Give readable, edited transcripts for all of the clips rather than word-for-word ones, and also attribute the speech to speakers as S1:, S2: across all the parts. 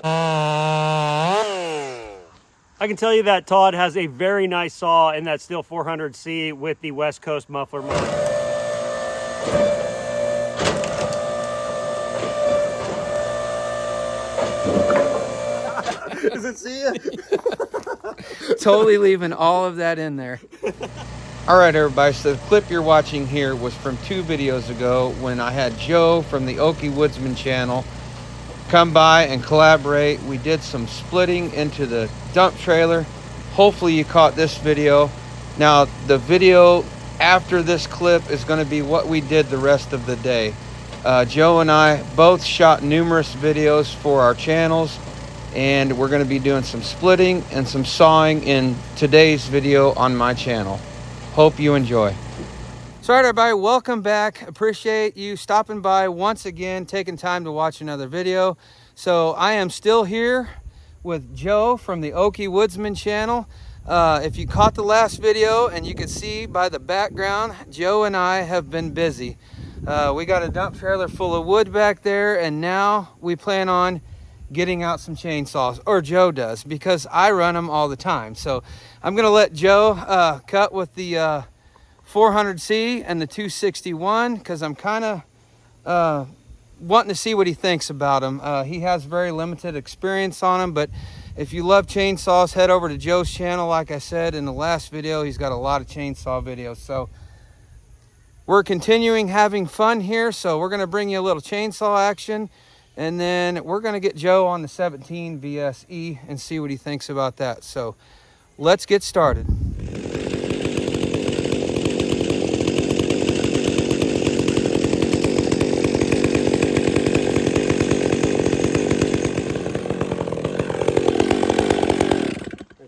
S1: I can tell you that Todd has a very nice saw in that STIHL 400C with the West Coast muffler mode.
S2: Does it see you?
S3: Totally leaving all of that in there. All right, everybody, so the clip you're watching here was from 2 videos ago when I had Joe from the Widman channel come by and collaborate. We did some splitting into the dump trailer. Hopefully you caught this video. Now, the video after this clip is going to be what we did the rest of the day. Joe and I both shot numerous videos for our channels, and we're going to be doing some splitting and some sawing in today's video on my channel. Hope you enjoy. So all right, everybody, welcome back. Appreciate you stopping by once again, taking time to watch another video. So I am still here with Joe from the Widman channel. If you caught the last video, and you can see by the background, Joe and I have been busy. We got a dump trailer full of wood back there, and now we plan on getting out some chainsaws, or Joe does, because I run them all the time. So I'm gonna let Joe cut with the 400C and the 261, because I'm kind of wanting to see what he thinks about them. He has very limited experience on them, but if you love chainsaws, head over to Joe's channel. Like I said in the last video, he's got a lot of chainsaw videos. So we're continuing having fun here, so we're going to bring you a little chainsaw action, and then we're going to get Joe on the 17 VSE and see what he thinks about that. So let's get started.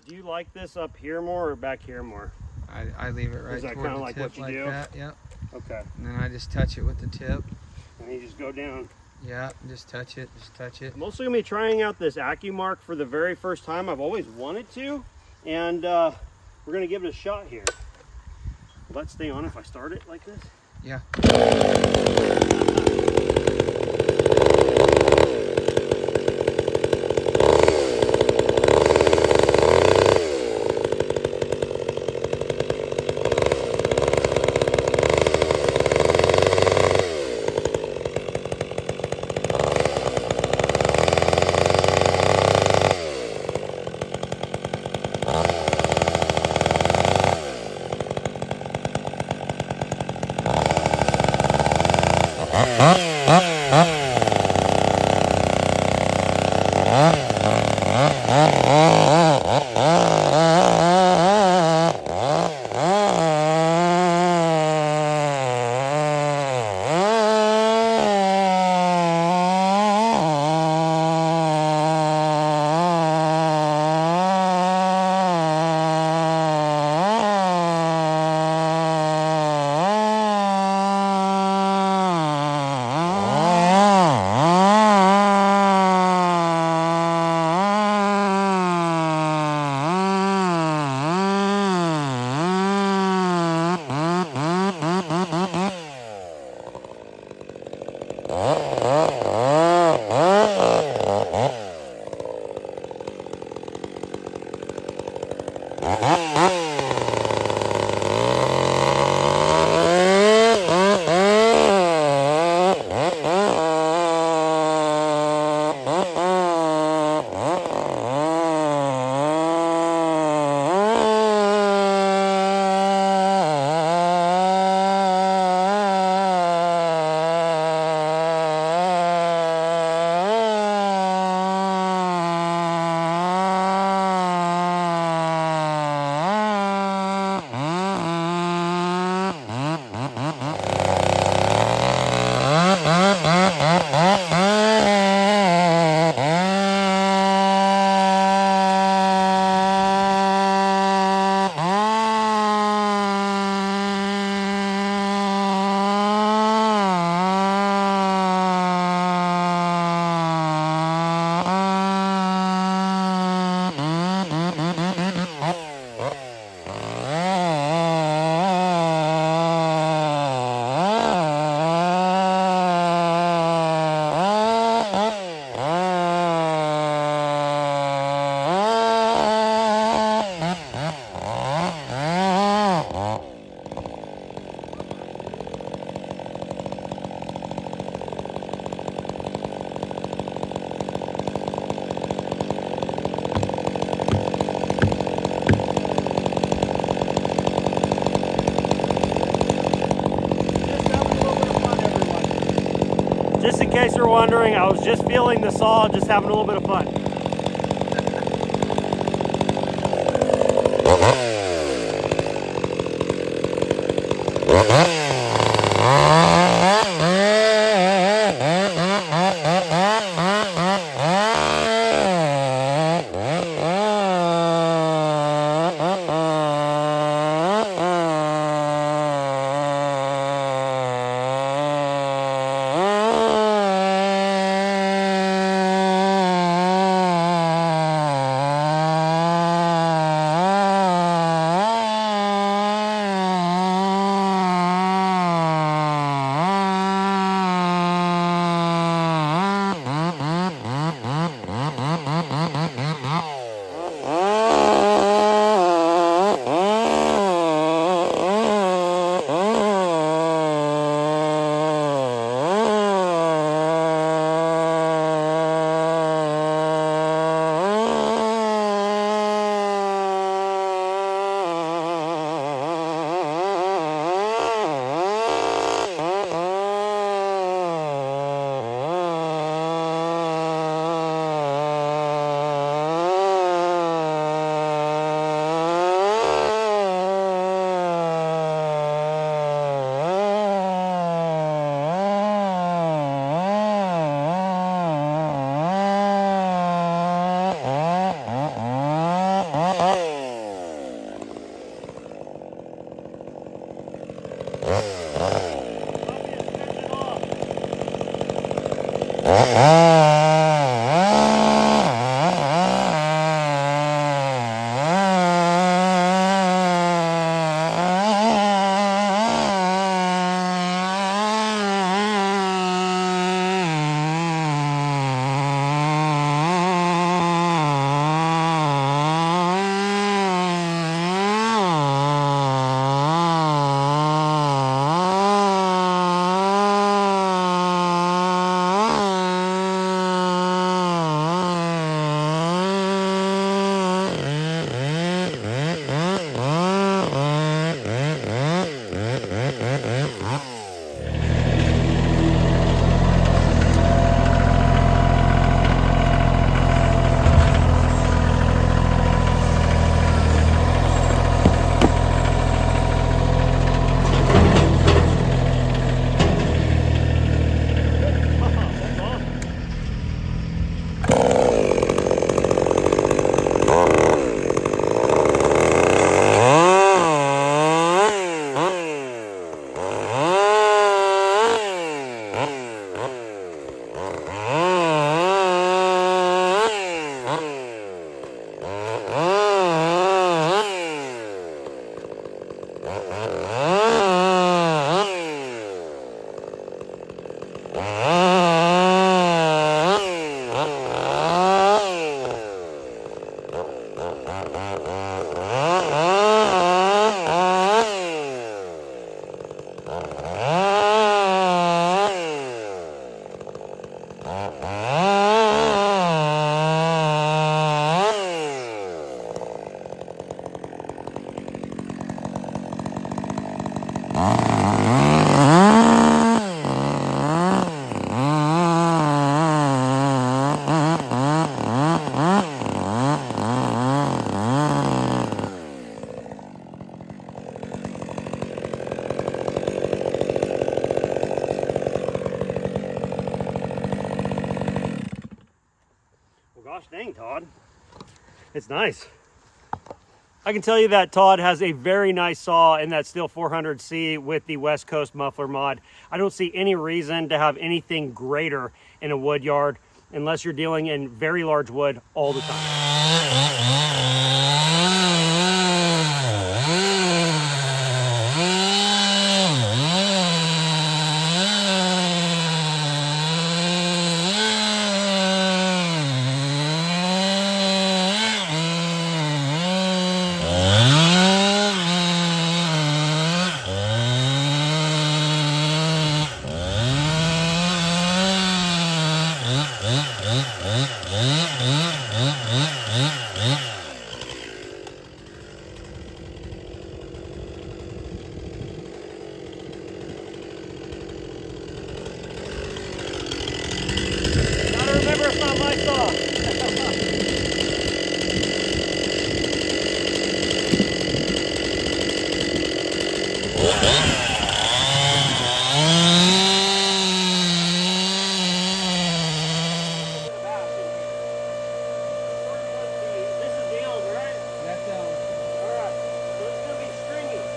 S1: Do you like this up here more or back here more?
S3: I leave it right
S1: Is that
S3: toward
S1: kind of
S3: the
S1: like
S3: tip
S1: what you
S3: like
S1: do?
S3: that. Yep.
S1: Okay.
S3: And then I just touch it with the tip.
S1: And you just go down.
S3: Yeah, just touch it, just touch it.
S1: I'm also going to be trying out this AccuMark for the very first time. I've always wanted to, and we're going to give it a shot here. Will that stay on if I start it like this?
S3: Yeah.
S1: case you're wondering, I was just feeling the saw, just having a little bit of fun. Gosh dang, Todd. It's nice. I can tell you that Todd has a very nice saw in that STIHL 400C with the West Coast muffler mod. I don't see any reason to have anything greater in a wood yard unless you're dealing in very large wood all the time.
S3: That sounds.
S1: All right, so it's gonna be stringy.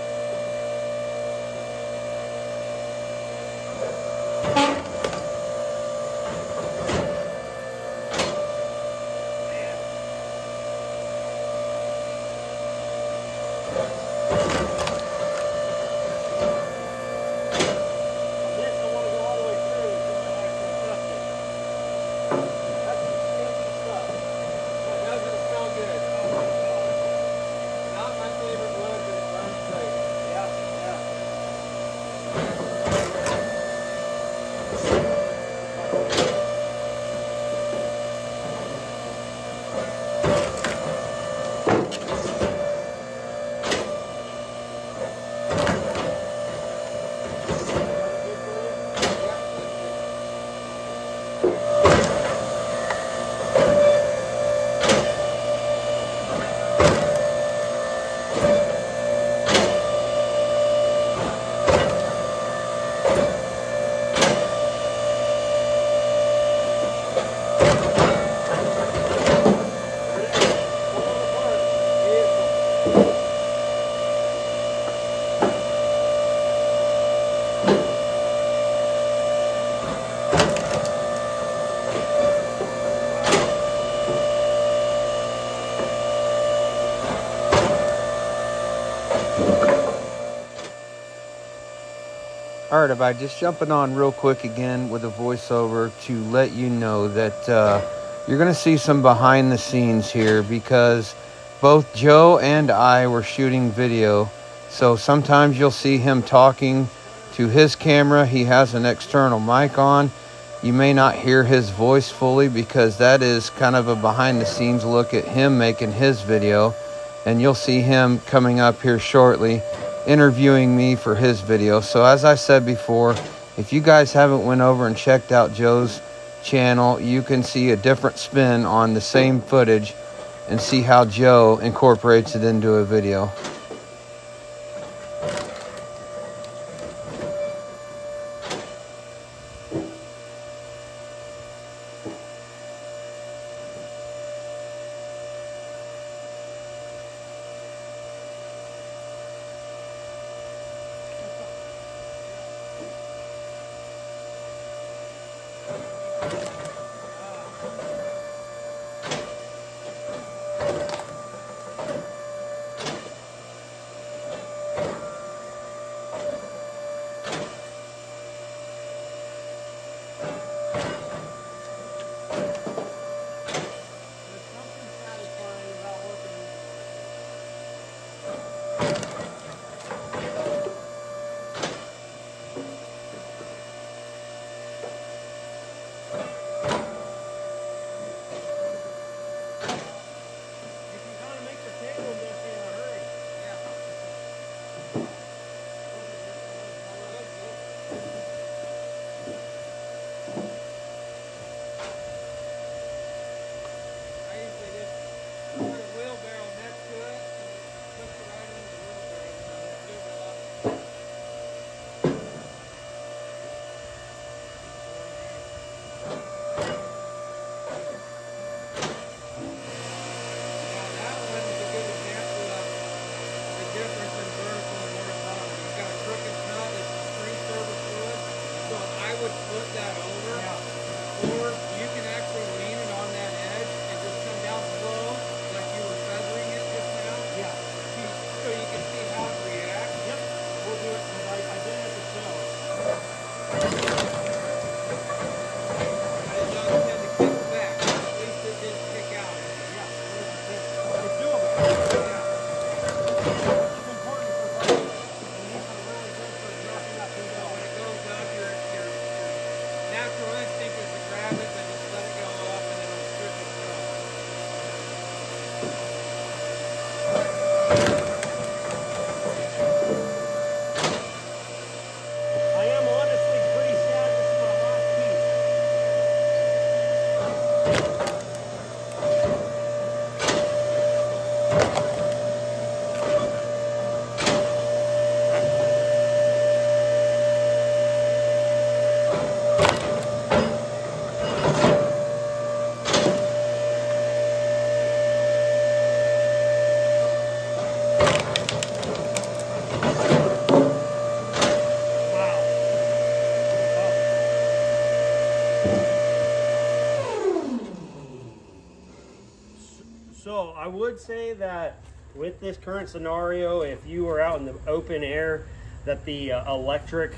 S3: All right, everybody, just jumping on real quick again with a voiceover to let you know that you're going to see some behind the scenes here because both Joe and I were shooting video. So sometimes you'll see him talking to his camera. He has an external mic on. You may not hear his voice fully because that is kind of a behind the scenes look at him making his video. And you'll see him coming up here shortly interviewing me for his video. So as I said before, if you guys haven't went over and checked out Joe's channel, you can see a different spin on the same footage and see how Joe incorporates it into a video.
S1: So I would say that with this current scenario, if you were out in the open air, that the electric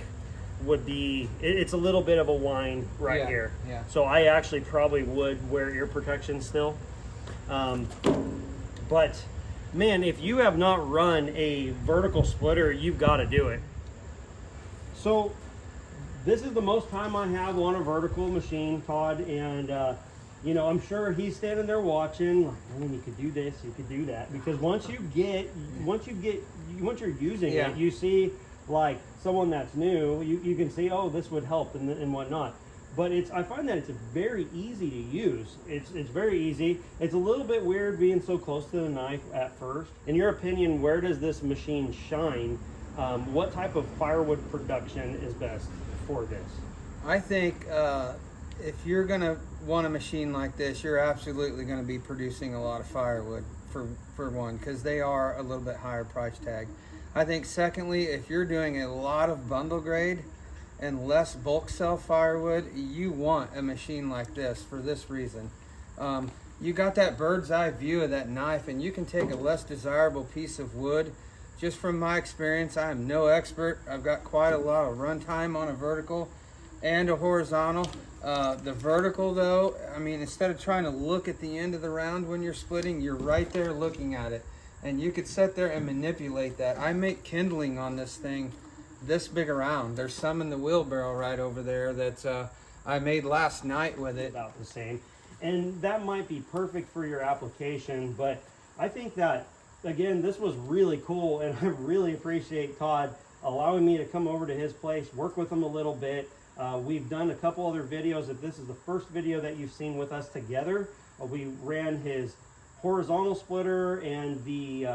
S1: would be, it's a little bit of a whine right here.
S3: Yeah.
S1: So I actually probably would wear ear protection still. But man, if you have not run a vertical splitter, you've got to do it. So this is the most time I have on a vertical machine, Todd, and you know, I'm sure he's standing there watching, like, man, you could do this, you could do that. Because once you're using it, you see like someone that's new, you can see, oh, this would help and whatnot. But I find that it's very easy to use. It's very easy. It's a little bit weird being so close to the knife at first. In your opinion, where does this machine shine? What type of firewood production is best for this?
S3: I think if you're gonna want a machine like this, you're absolutely gonna be producing a lot of firewood for one, because they are a little bit higher price tag. I think secondly, if you're doing a lot of bundle grade and less bulk sell firewood, you want a machine like this for this reason. You got that bird's eye view of that knife, and you can take a less desirable piece of wood. Just from my experience, I am no expert. I've got quite a lot of runtime on a vertical and a horizontal. The vertical though, I mean, instead of trying to look at the end of the round when you're splitting, you're right there looking at it. And you could sit there and manipulate that. I make kindling on this thing this big around. There's some in the wheelbarrow right over there that I made last night with it.
S1: About the same. And that might be perfect for your application, but I think that, again, this was really cool, and I really appreciate Todd allowing me to come over to his place, work with him a little bit. We've done a couple other videos. If this is the first video that you've seen with us together, we ran his horizontal splitter and the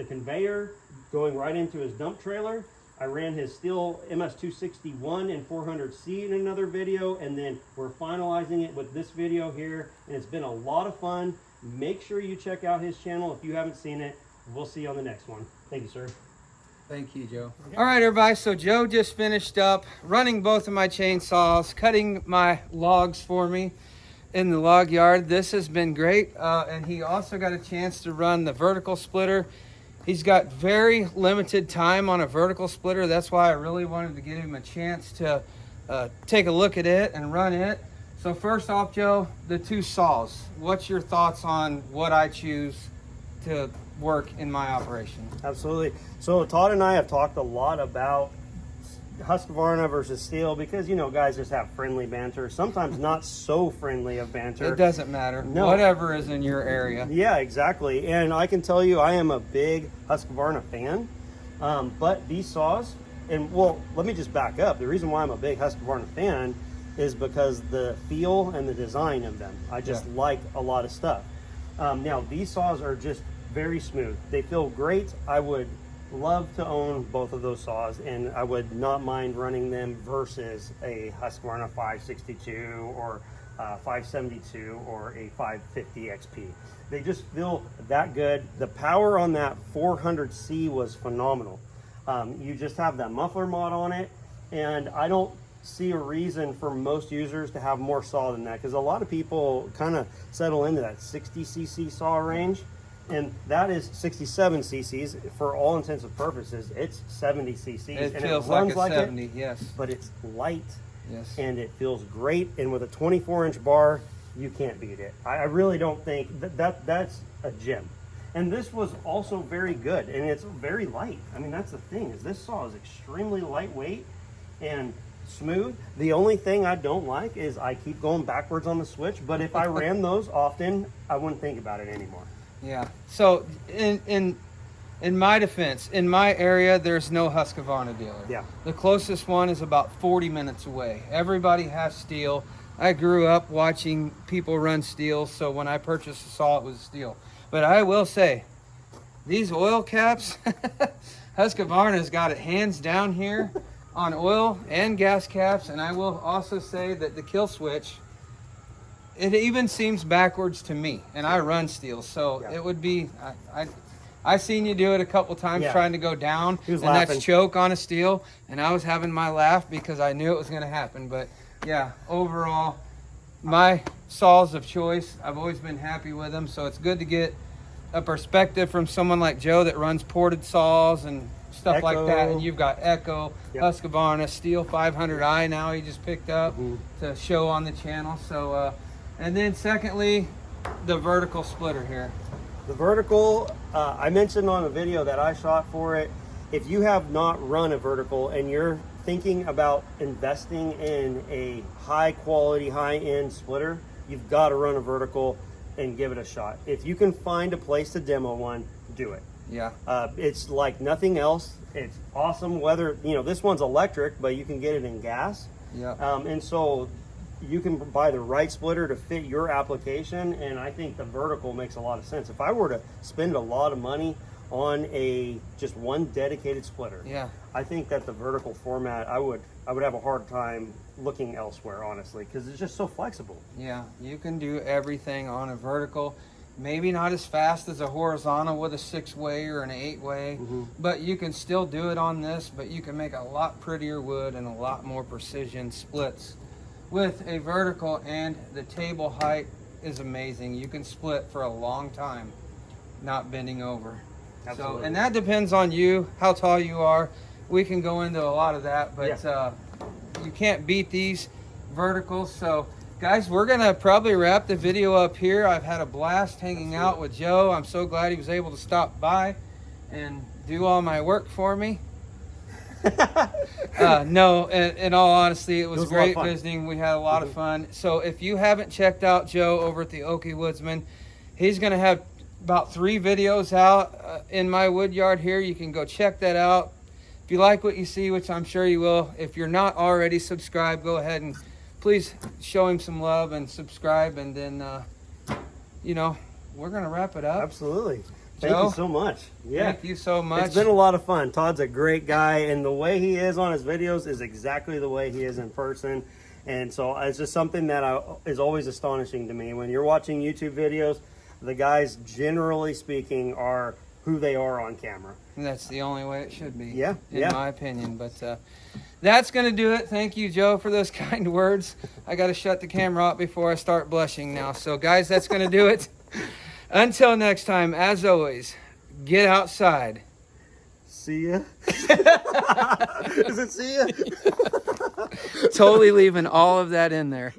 S1: conveyor going right into his dump trailer. I ran his STIHL MS261 and 400C in another video, and then we're finalizing it with this video here, and it's been a lot of fun. Make sure you check out his channel if you haven't seen it. We'll see you on the next one. Thank you, sir.
S3: Thank you, Joe. Okay. All right, everybody, so Joe just finished up running both of my chainsaws, cutting my logs for me in the log yard. This has been great, and he also got a chance to run the vertical splitter. He's got very limited time on a vertical splitter. That's why I really wanted to give him a chance to take a look at it and run it. So first off, Joe, the two saws. What's your thoughts on what I choose to work in my operation?
S1: Absolutely. So Todd and I have talked a lot about Husqvarna versus STIHL because, you know, guys just have friendly banter, sometimes not so friendly of banter.
S3: It doesn't matter.
S1: No.
S3: Whatever is in your area.
S1: Yeah, exactly. And I can tell you I am a big Husqvarna fan, but these saws, and well, let me just back up. The reason why I'm a big Husqvarna fan is because the feel and the design of them. I just like a lot of stuff. Now, these saws are just very smooth. They feel great. I would love to own both of those saws, and I would not mind running them versus a Husqvarna 562 or 572 or a 550 XP. They just feel that good. The power on that 400C was phenomenal. You just have that muffler mod on it, and I don't see a reason for most users to have more saw than that, because a lot of people kind of settle into that 60cc saw range. And that is 67 cc's for all intents and purposes. It's 70 cc's.
S3: It
S1: and
S3: feels
S1: it runs
S3: like a 70,
S1: it,
S3: yes.
S1: But it's light,
S3: yes,
S1: and it feels great. And with a 24-inch bar, you can't beat it. I really don't think that's a gem. And this was also very good, and it's very light. I mean, that's the thing, is this saw is extremely lightweight and smooth. The only thing I don't like is I keep going backwards on the switch, but if I ran those often, I wouldn't think about it anymore.
S3: Yeah. So in my defense, in my area, there's no Husqvarna dealer.
S1: Yeah.
S3: The closest one is about 40 minutes away. Everybody has STIHL. I grew up watching people run STIHL, so when I purchased a saw, it was STIHL. But I will say, these oil caps, Husqvarna's got it hands down here on oil and gas caps, and I will also say that the kill switch, it even seems backwards to me, and I run STIHL, so it would be, I seen you do it a couple times trying to go down, and
S1: laughing.
S3: that's choke on a STIHL, and I was having my laugh because I knew it was going to happen. But yeah, overall, my saws of choice, I've always been happy with them, so it's good to get a perspective from someone like Joe that runs ported saws and stuff like that. And you've got Echo,
S1: Yep.
S3: Husqvarna, STIHL 500i now he just picked up
S1: Mhm.
S3: to show on the channel. So, and then secondly, the vertical splitter here.
S1: The vertical, I mentioned on a video that I shot for it, if you have not run a vertical and you're thinking about investing in a high quality, high end splitter, you've got to run a vertical and give it a shot. If you can find a place to demo one, do it.
S3: Yeah.
S1: It's like nothing else. It's awesome. Whether, you know, this one's electric, but you can get it in gas.
S3: Yeah.
S1: And so you can buy the right splitter to fit your application, and I think the vertical makes a lot of sense. If I were to spend a lot of money on just one dedicated splitter,
S3: Yeah.
S1: I think that the vertical format, I would have a hard time looking elsewhere, honestly, because it's just so flexible.
S3: Yeah, you can do everything on a vertical. Maybe not as fast as a horizontal with a 6-way or an 8-way, but you can still do it on this, but you can make a lot prettier wood and a lot more precision splits with a vertical, and the table height is amazing. You can split for a long time, not bending over.
S1: Absolutely.
S3: So, and that depends on you, how tall you are. We can go into a lot of that, but you can't beat these verticals. So guys, we're gonna probably wrap the video up here. I've had a blast hanging out with Joe. I'm so glad he was able to stop by and do all my work for me. No, in all honesty, it was great visiting. We had a lot of fun. So if you haven't checked out Joe over at the Okie Woodsman, he's gonna have about 3 videos out in my wood yard here. You can go check that out. If you like what you see, which I'm sure you will, if you're not already subscribed, go ahead and please show him some love and subscribe, and then you know, we're gonna wrap it up.
S1: Absolutely. Thank
S3: Joe,
S1: you so much. Yeah.
S3: Thank you so much.
S1: It's been a lot of fun. Todd's a great guy, and the way he is on his videos is exactly the way he is in person. And so it's just something that is always astonishing to me. When you're watching YouTube videos, the guys, generally speaking, are who they are on camera.
S3: And that's the only way it should be,
S1: Yeah,
S3: in my opinion. But that's going to do it. Thank you, Joe, for those kind words. I got to shut the camera off before I start blushing now. So, guys, that's going to do it. Until next time, as always, get outside.
S1: See ya. Is it see ya?
S3: Totally leaving all of that in there.